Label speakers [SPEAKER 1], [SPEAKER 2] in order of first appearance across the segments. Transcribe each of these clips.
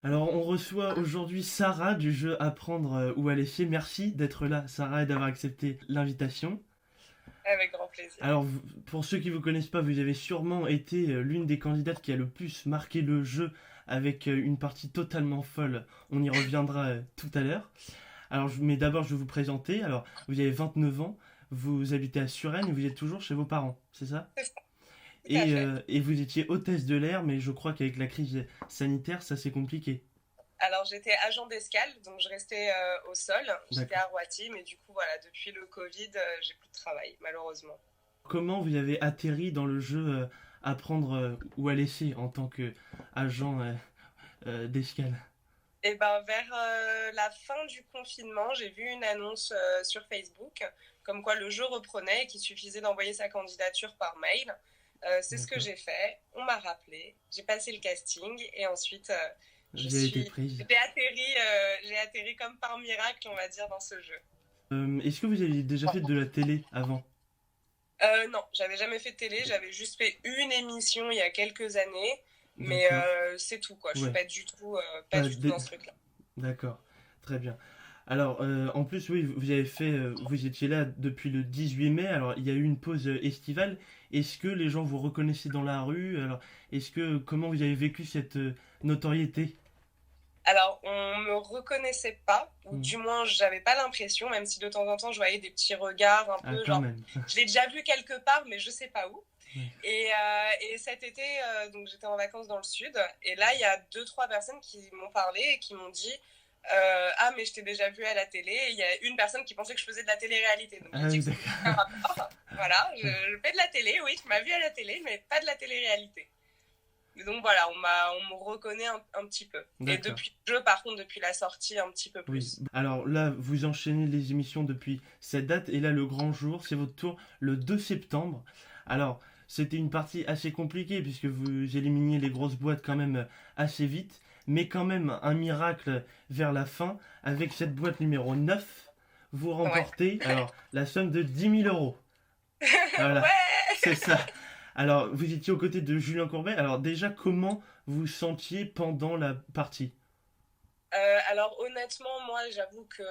[SPEAKER 1] Alors, on reçoit aujourd'hui Sarah du jeu Apprendre ou à laisser. Merci d'être là, Sarah, et d'avoir accepté l'invitation.
[SPEAKER 2] Avec grand plaisir.
[SPEAKER 1] Alors, pour ceux qui ne vous connaissent pas, vous avez sûrement été l'une des candidates qui a le plus marqué le jeu avec une partie totalement folle. On y reviendra tout à l'heure. Alors, mais d'abord, je vais vous présenter. Alors, vous avez 29 ans, vous habitez à Suresnes et vous êtes toujours chez vos parents, c'est ça?
[SPEAKER 2] C'est ça, tout à
[SPEAKER 1] et,
[SPEAKER 2] fait.
[SPEAKER 1] euh, et vous étiez hôtesse de l'air, mais je crois qu'avec la crise sanitaire, ça c'est compliqué.
[SPEAKER 2] Alors j'étais agent d'escale, donc je restais au sol. J'étais
[SPEAKER 1] D'accord.
[SPEAKER 2] à Roissy, mais du coup voilà, depuis le Covid, j'ai plus de travail, malheureusement.
[SPEAKER 1] Comment vous avez atterri dans le jeu Apprendre ou à laisser en tant qu'agent d'escale?
[SPEAKER 2] Et ben vers la fin du confinement, j'ai vu une annonce sur Facebook, comme quoi le jeu reprenait et qu'il suffisait d'envoyer sa candidature par mail. C'est ce que
[SPEAKER 1] D'accord.
[SPEAKER 2] j'ai fait. On m'a rappelé, j'ai passé le casting et ensuite je
[SPEAKER 1] Vous avez été
[SPEAKER 2] suis,
[SPEAKER 1] prise.
[SPEAKER 2] j'ai atterri comme par miracle, on va dire, dans ce jeu.
[SPEAKER 1] Est-ce que vous avez déjà fait de la télé avant?
[SPEAKER 2] Non, j'avais jamais fait de télé, j'avais juste fait une émission il y a quelques années, mais
[SPEAKER 1] D'accord.
[SPEAKER 2] c'est tout quoi. Je suis
[SPEAKER 1] Ouais.
[SPEAKER 2] pas
[SPEAKER 1] Pas
[SPEAKER 2] du tout
[SPEAKER 1] dé-
[SPEAKER 2] dans ce truc-là.
[SPEAKER 1] D'accord. Très bien. Alors, en plus, oui, vous avez fait, vous étiez là depuis le 18 mai. Alors, il y a eu une pause estivale. Est-ce que les gens vous reconnaissaient dans la rue? Alors, comment vous avez vécu cette notoriété?
[SPEAKER 2] Alors, on me reconnaissait pas, ou
[SPEAKER 1] Hmm.
[SPEAKER 2] du moins j'avais pas l'impression, même si de temps en temps je voyais des petits regards un
[SPEAKER 1] Ah,
[SPEAKER 2] peu
[SPEAKER 1] quand
[SPEAKER 2] genre,
[SPEAKER 1] même.
[SPEAKER 2] je l'ai déjà vu quelque part, mais je sais pas où.
[SPEAKER 1] Ouais.
[SPEAKER 2] Et cet été, donc j'étais en vacances dans le sud, et là il y a deux trois personnes qui m'ont parlé et qui m'ont dit ah mais je t'ai déjà vu à la télé. Et il y a une personne qui pensait que je faisais de la télé-réalité, donc j'ai
[SPEAKER 1] Ah
[SPEAKER 2] dit
[SPEAKER 1] oui,
[SPEAKER 2] que c'était un
[SPEAKER 1] d'accord.
[SPEAKER 2] rapport. Voilà, je fais de la télé, oui, tu m'as vu à la télé, mais pas de la télé-réalité. Et donc voilà, on me reconnaît un petit peu. Et
[SPEAKER 1] D'accord.
[SPEAKER 2] depuis le jeu, par contre, depuis la sortie, un petit peu
[SPEAKER 1] Oui.
[SPEAKER 2] plus.
[SPEAKER 1] Alors là, vous enchaînez les émissions depuis cette date, et là, le grand jour, c'est votre tour le 2 septembre. Alors, c'était une partie assez compliquée, puisque vous éliminiez les grosses boîtes quand même assez vite, mais quand même un miracle vers la fin, avec cette boîte numéro 9, vous
[SPEAKER 2] Ouais.
[SPEAKER 1] remportez alors la somme de 10 000 euros. Voilà,
[SPEAKER 2] Ouais.
[SPEAKER 1] c'est ça. Alors, vous étiez aux côtés de Julien Courbet. Alors déjà, comment vous sentiez pendant la partie?
[SPEAKER 2] Alors honnêtement, moi, j'avoue que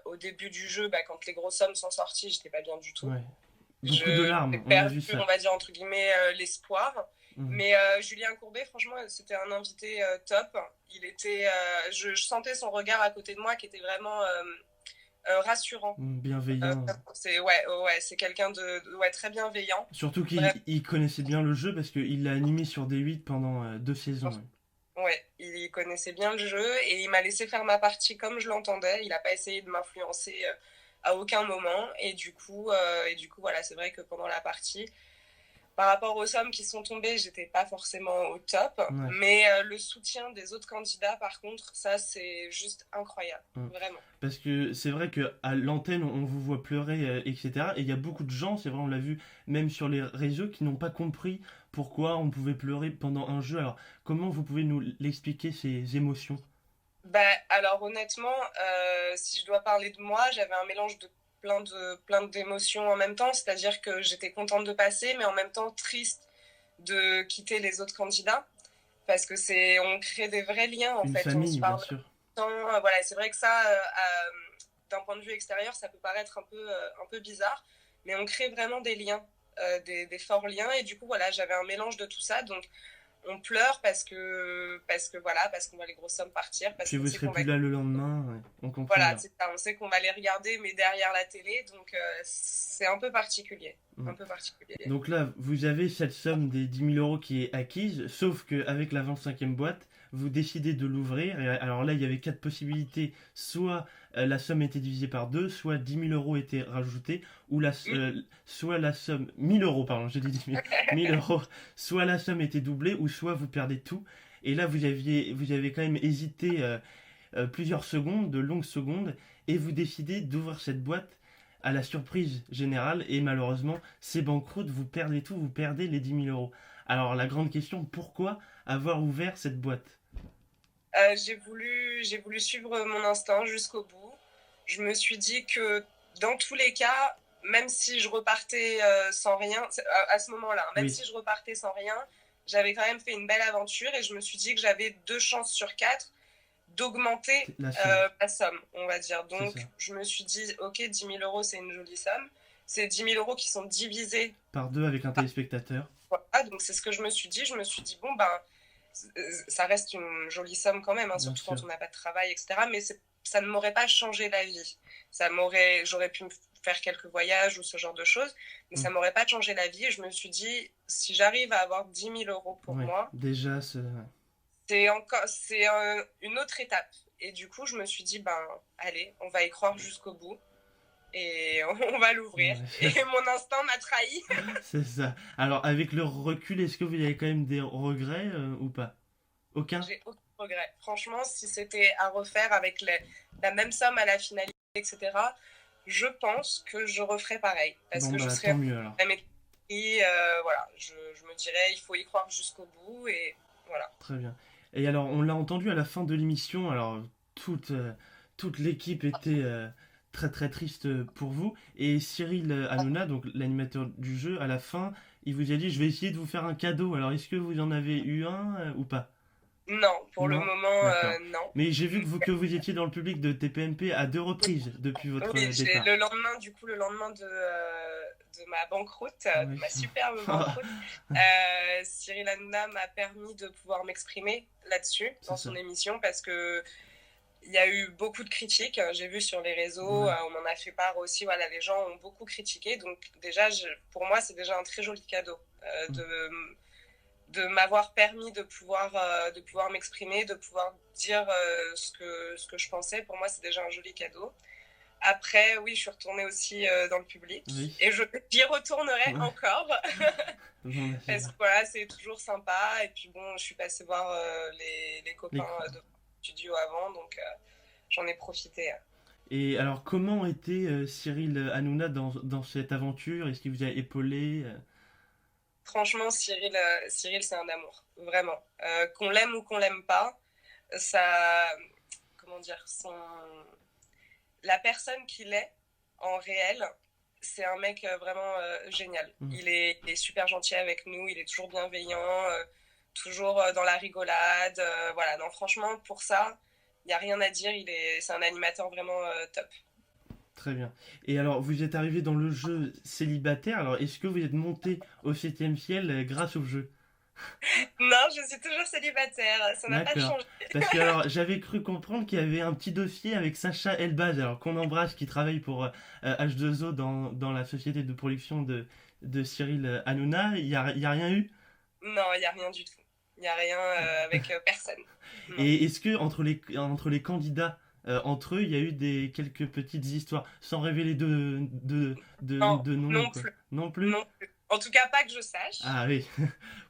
[SPEAKER 2] au début du jeu, bah, quand les grosses sommes sont sorties, j'étais pas bien du tout.
[SPEAKER 1] Ouais. Beaucoup de
[SPEAKER 2] J'ai
[SPEAKER 1] larmes, on a
[SPEAKER 2] perdu,
[SPEAKER 1] vu
[SPEAKER 2] on
[SPEAKER 1] ça.
[SPEAKER 2] va dire entre guillemets, l'espoir.
[SPEAKER 1] Mhm.
[SPEAKER 2] Mais Julien Courbet, franchement, c'était un invité top. Je sentais son regard à côté de moi qui était vraiment rassurant.
[SPEAKER 1] Bienveillant.
[SPEAKER 2] C'est ouais, ouais, c'est quelqu'un ouais, très bienveillant.
[SPEAKER 1] Surtout
[SPEAKER 2] Vraiment,
[SPEAKER 1] qu'il connaissait bien le jeu parce qu'il l'a animé sur D8 pendant 2 saisons. Ouais.
[SPEAKER 2] ouais, il connaissait bien le jeu et il m'a laissé faire ma partie comme je l'entendais. Il n'a pas essayé de m'influencer à aucun moment. Et du coup, voilà, c'est vrai que pendant la partie, par rapport aux sommes qui sont tombées, j'étais pas forcément au top.
[SPEAKER 1] Ouais.
[SPEAKER 2] Mais le soutien des autres candidats, par contre, ça, c'est juste incroyable.
[SPEAKER 1] Mm.
[SPEAKER 2] Vraiment.
[SPEAKER 1] Parce que c'est vrai qu'à l'antenne, on vous voit pleurer, etc. Et il y a beaucoup de gens, c'est vrai, on l'a vu même sur les réseaux, qui n'ont pas compris pourquoi on pouvait pleurer pendant un jeu. Alors, comment vous pouvez nous l'expliquer, ces émotions?
[SPEAKER 2] Bah, alors honnêtement, si je dois parler de moi, j'avais un mélange de plein d'émotions en même temps, c'est-à-dire que j'étais contente de passer, mais en même temps triste de quitter les autres candidats, parce que on crée des vrais liens en
[SPEAKER 1] Une
[SPEAKER 2] fait, on se
[SPEAKER 1] famille, bien
[SPEAKER 2] parle
[SPEAKER 1] sûr.
[SPEAKER 2] tout le temps, voilà, c'est vrai que ça, d'un point de vue extérieur, ça peut paraître un peu bizarre, mais on crée vraiment des liens, des forts liens, et du coup voilà, j'avais un mélange de tout ça, donc on pleure parce que voilà, parce qu'on voit les grosses sommes partir, parce
[SPEAKER 1] Puis
[SPEAKER 2] qu'on
[SPEAKER 1] vous
[SPEAKER 2] sait
[SPEAKER 1] serez
[SPEAKER 2] qu'on va
[SPEAKER 1] plus là le lendemain, ouais. On comprend
[SPEAKER 2] voilà,
[SPEAKER 1] bien.
[SPEAKER 2] c'est ça, on sait qu'on va les regarder mais derrière la télé, donc c'est un peu particulier,
[SPEAKER 1] Mm.
[SPEAKER 2] un peu particulier.
[SPEAKER 1] Donc là, vous avez cette somme des 10 000 euros qui est acquise, sauf qu'avec la 25e boîte, vous décidez de l'ouvrir. Et alors là, il y avait quatre possibilités. Soit la somme était divisée par deux, soit 10 000 euros étaient rajoutés, ou soit la somme... 1 000 euros, pardon, j'ai dit 10 000. 1 000 euros. Soit la somme était doublée, ou soit vous perdez tout. Et là, vous avez quand même hésité plusieurs secondes, de longues secondes, et vous décidez d'ouvrir cette boîte à la surprise générale, et malheureusement, c'est banqueroute, vous perdez tout, vous perdez les 10 000 euros. Alors la grande question, pourquoi avoir ouvert cette boîte?
[SPEAKER 2] J'ai voulu suivre mon instinct jusqu'au bout. Je me suis dit que dans tous les cas, même si je repartais sans rien, à ce moment-là, même
[SPEAKER 1] Oui,
[SPEAKER 2] si je repartais sans rien, j'avais quand même fait une belle aventure et je me suis dit que j'avais 2 chances sur 4 d'augmenter
[SPEAKER 1] La somme,
[SPEAKER 2] ma somme, on va dire.
[SPEAKER 1] c'est
[SPEAKER 2] Donc,
[SPEAKER 1] ça.
[SPEAKER 2] je me suis dit, ok, 10 000 euros, c'est une jolie somme. C'est 10 000 euros qui sont divisés.
[SPEAKER 1] Par deux avec un téléspectateur.
[SPEAKER 2] Voilà, donc c'est ce que je me suis dit. Je me suis dit, bon, ben, ça reste une jolie somme quand même, hein,
[SPEAKER 1] Bien
[SPEAKER 2] surtout quand
[SPEAKER 1] sûr.
[SPEAKER 2] on n'a pas de travail, etc. Mais ça ne m'aurait pas changé la vie. J'aurais pu me faire quelques voyages ou ce genre de choses, mais ça
[SPEAKER 1] Mm.
[SPEAKER 2] m'aurait pas changé la vie. Et je me suis dit, si j'arrive à avoir 10 000 euros pour
[SPEAKER 1] Ouais,
[SPEAKER 2] moi,
[SPEAKER 1] déjà,
[SPEAKER 2] c'est une autre étape. Et du coup, je me suis dit, ben, allez, on va y croire jusqu'au bout et on va l'ouvrir.
[SPEAKER 1] ouais.
[SPEAKER 2] Et mon instinct m'a trahi.
[SPEAKER 1] C'est ça. Alors, avec le recul, est-ce que vous avez quand même des regrets ou pas? Aucun?
[SPEAKER 2] J'ai aucun regret. Franchement, si c'était à refaire avec la même somme à la finalité, etc., je pense que je referais pareil. Parce
[SPEAKER 1] Bon,
[SPEAKER 2] que je
[SPEAKER 1] bah,
[SPEAKER 2] serais
[SPEAKER 1] tant mieux alors.
[SPEAKER 2] et voilà, je me dirais, il faut y croire jusqu'au bout et voilà.
[SPEAKER 1] Très bien. Et alors, on l'a entendu à la fin de l'émission, alors toute, toute l'équipe était très très triste pour vous. Et Cyril Hanouna, donc l'animateur du jeu, à la fin, il vous a dit, je vais essayer de vous faire un cadeau. Alors, est-ce que vous en avez eu un ou pas?
[SPEAKER 2] Non, pour le
[SPEAKER 1] Non?
[SPEAKER 2] moment,
[SPEAKER 1] D'accord.
[SPEAKER 2] non.
[SPEAKER 1] Mais j'ai vu que vous étiez dans le public de TPMP à deux reprises depuis votre
[SPEAKER 2] Oui, j'ai
[SPEAKER 1] départ.
[SPEAKER 2] le lendemain de ma banqueroute,
[SPEAKER 1] Oui.
[SPEAKER 2] de ma superbe banqueroute, Cyril Hanouna m'a permis de pouvoir m'exprimer là-dessus,
[SPEAKER 1] C'est
[SPEAKER 2] dans son
[SPEAKER 1] ça.
[SPEAKER 2] émission, parce que il y a eu beaucoup de critiques, j'ai vu sur les réseaux,
[SPEAKER 1] Ouais.
[SPEAKER 2] on m'en a fait part aussi, voilà, les gens ont beaucoup critiqué, donc déjà, pour moi, c'est déjà un très joli cadeau
[SPEAKER 1] Mm.
[SPEAKER 2] de m'avoir permis de pouvoir m'exprimer, de pouvoir dire ce que je pensais. Pour moi, c'est déjà un joli cadeau. Après, oui, je suis retournée aussi dans le public
[SPEAKER 1] Oui.
[SPEAKER 2] et j'y retournerai
[SPEAKER 1] Ouais.
[SPEAKER 2] encore
[SPEAKER 1] Bon, bah, c'est
[SPEAKER 2] parce
[SPEAKER 1] bien.
[SPEAKER 2] que voilà, c'est toujours sympa. Et puis bon, je suis passée voir les
[SPEAKER 1] Les
[SPEAKER 2] copains
[SPEAKER 1] cou-
[SPEAKER 2] de studio avant, donc j'en ai profité.
[SPEAKER 1] Et alors, comment était Cyril Hanouna dans cette aventure? Est-ce qu'il vous a épaulé?
[SPEAKER 2] Franchement, Cyril, c'est un amour, vraiment. Qu'on l'aime ou qu'on l'aime pas, ça, comment dire, la personne qu'il est en réel, c'est un mec vraiment génial.
[SPEAKER 1] Mm.
[SPEAKER 2] Il est super gentil avec nous, il est toujours bienveillant, toujours dans la rigolade. Voilà, non, franchement, pour ça, il n'y a rien à dire. C'est un animateur vraiment top.
[SPEAKER 1] Très bien. Et alors, vous êtes arrivé dans le jeu célibataire. Alors, est-ce que vous êtes monté au septième ciel grâce au jeu?
[SPEAKER 2] Non, je suis toujours célibataire, ça n'a pas
[SPEAKER 1] D'accord.
[SPEAKER 2] changé.
[SPEAKER 1] Parce que alors, j'avais cru comprendre qu'il y avait un petit dossier avec Sacha Elbaz, alors qu'on embrasse, qui travaille pour H2O dans la société de production de Cyril Hanouna. Il y a rien eu?
[SPEAKER 2] Non, il n'y a rien du tout. Il n'y a rien avec personne. Non.
[SPEAKER 1] Et est-ce que entre les candidats, entre eux, il y a eu quelques petites histoires, sans révéler
[SPEAKER 2] Non,
[SPEAKER 1] de nom ou
[SPEAKER 2] non
[SPEAKER 1] quoi?
[SPEAKER 2] plus.
[SPEAKER 1] Non plus?
[SPEAKER 2] Non plus. En tout cas, pas que je sache.
[SPEAKER 1] Ah oui.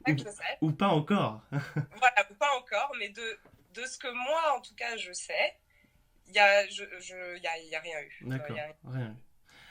[SPEAKER 2] Pas que je sache.
[SPEAKER 1] Ou pas encore.
[SPEAKER 2] Voilà, pas encore, mais de ce que moi, en tout cas, je sais, il y a rien eu.
[SPEAKER 1] D'accord, rien.